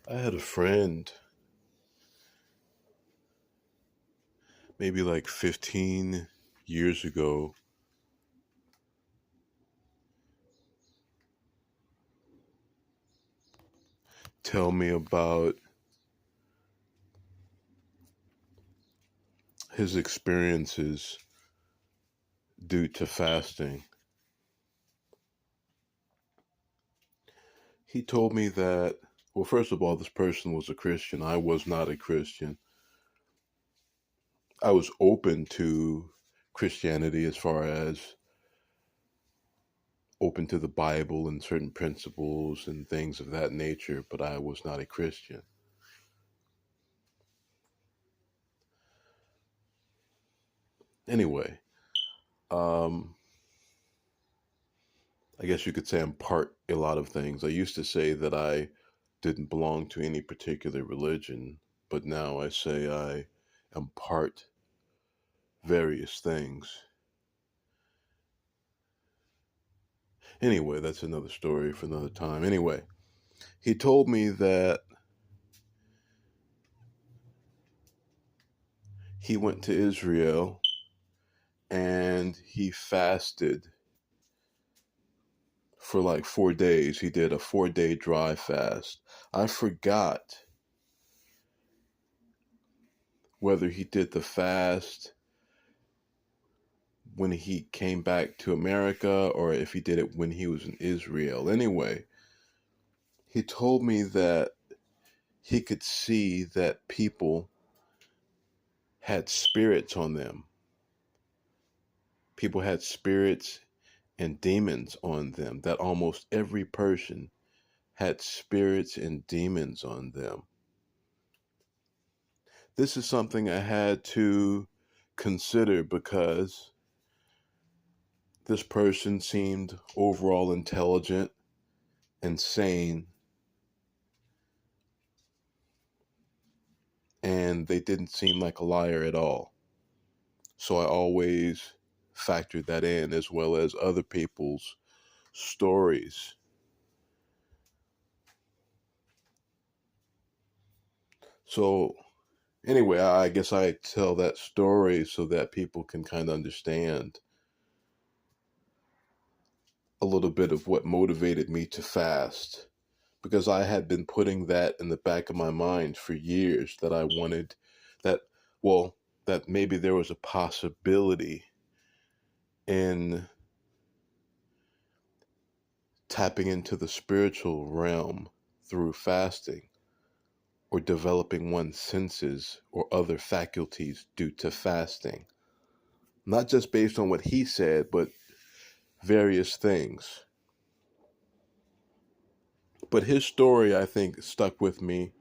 I had a friend maybe like 15 years ago tell me about his experiences due to fasting. He told me that, well, first of all, this person was a Christian. I was not a Christian. I was open to Christianity as far as open to the Bible and certain principles and things of that nature, but I was not a Christian. Anyway, um, I guess you could say I'm part a lot of things. I used to say that I didn't belong to any particular religion, but now I say I am part various things. Anyway, that's another story for another time. Anyway, he told me that he went to Israel and he fasted for like 4 days. He did a 4 day dry fast. I forgot whether he did the fast when he came back to America or if he did it when he was in Israel. Anyway, he told me that he could see that people had spirits on them. People had spirits and demons on them, that almost every person had spirits and demons on them. This is something I had to consider because this person seemed overall intelligent and sane, and they didn't seem like a liar at all. So I always factored that in, as well as other people's stories. So anyway, I guess I tell that story so that people can kind of understand a little bit of what motivated me to fast, because I had been putting that in the back of my mind for years, that I wanted that, well, that maybe there was a possibility in tapping into the spiritual realm through fasting, or developing one's senses or other faculties due to fasting. Not just based on what he said, but various things. But his story, I think, stuck with me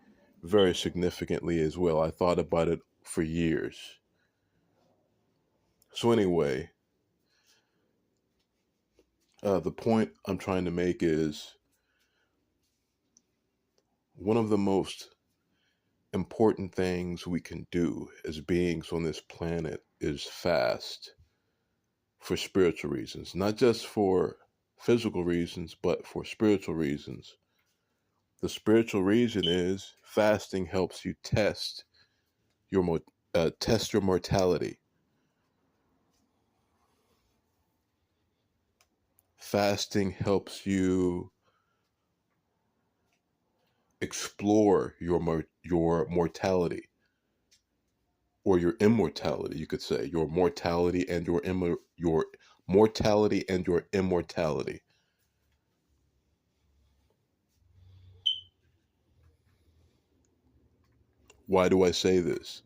very significantly as well. I thought about it for years. So, anyway, the point I'm trying to make is one of the most important things we can do as beings on this planet is fast for spiritual reasons, not just for physical reasons, but for spiritual reasons. The spiritual reason is fasting helps you your test your mortality. Fasting helps you explore your mortality, or your immortality, you could say, your mortality and your mortality and your immortality. Why do I say this?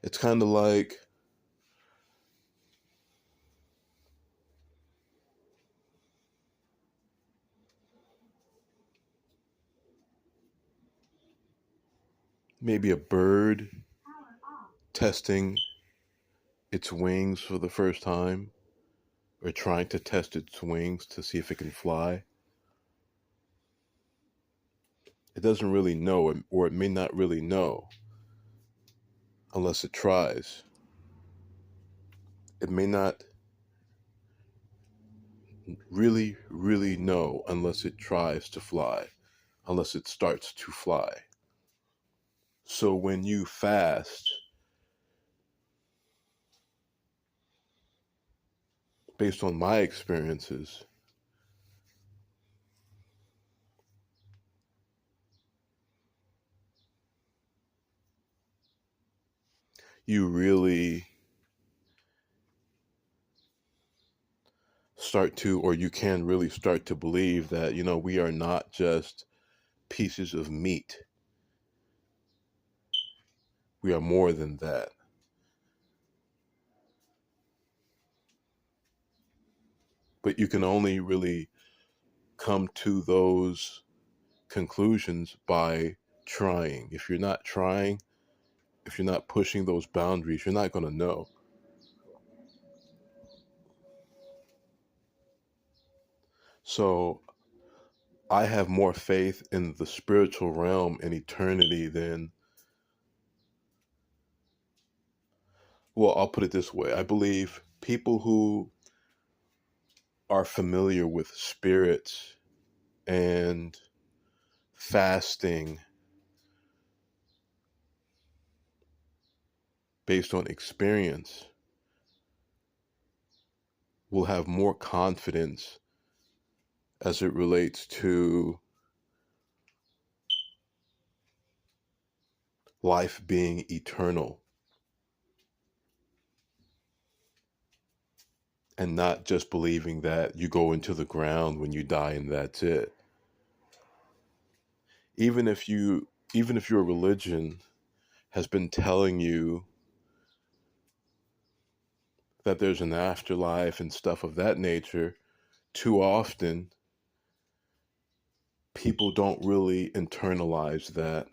It's kind of like maybe a bird testing its wings for the first time, or trying to test its wings to see if it can fly. It doesn't really know, or it may not really know unless it tries. It may not really, really know unless it tries to fly, unless it starts to fly. So when you fast, based on my experiences, you really start to, or you can really start to believe that, we are not just pieces of meat. We are more than that. But you can only really come to those conclusions by trying. If you're not trying, if you're not pushing those boundaries, you're not going to know. So I have more faith in the spiritual realm and eternity than, well, I'll put it this way. I believe people who are familiar with spirits and fasting based on experience will have more confidence as it relates to life being eternal and not just believing that you go into the ground when you die and that's it. Even if your religion has been telling you that there's an afterlife and stuff of that nature, too often people don't really internalize that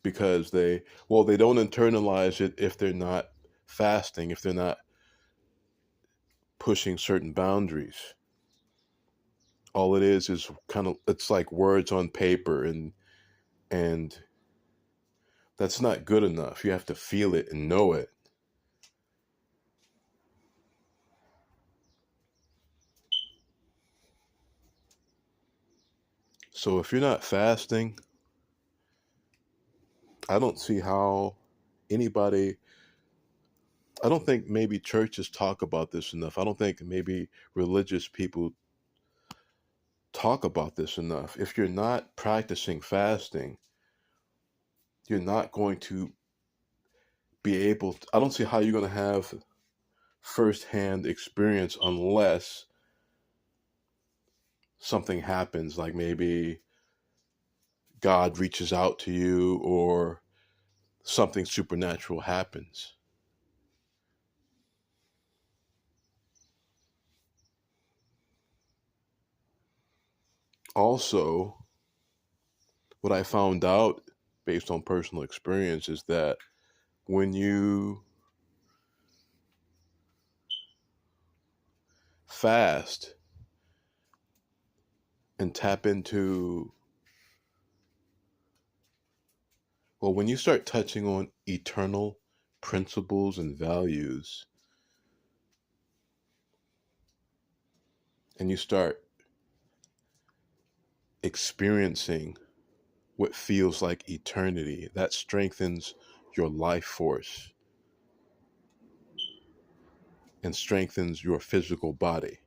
because they don't internalize it if they're not fasting, if they're not pushing certain boundaries. All it is kind of, it's like words on paper, and that's not good enough. You have to feel it and know it. So if you're not fasting, I don't see how anybody, I don't think maybe churches talk about this enough. I don't think maybe religious people talk about this enough. If you're not practicing fasting, you're not going to be able to, I don't see how you're going to have firsthand experience unless something happens, like maybe God reaches out to you or something supernatural happens. Also, what I found out based on personal experience is that when you fast and tap into, well, when you start touching on eternal principles and values, and you start experiencing what feels like eternity, that strengthens your life force and strengthens your physical body.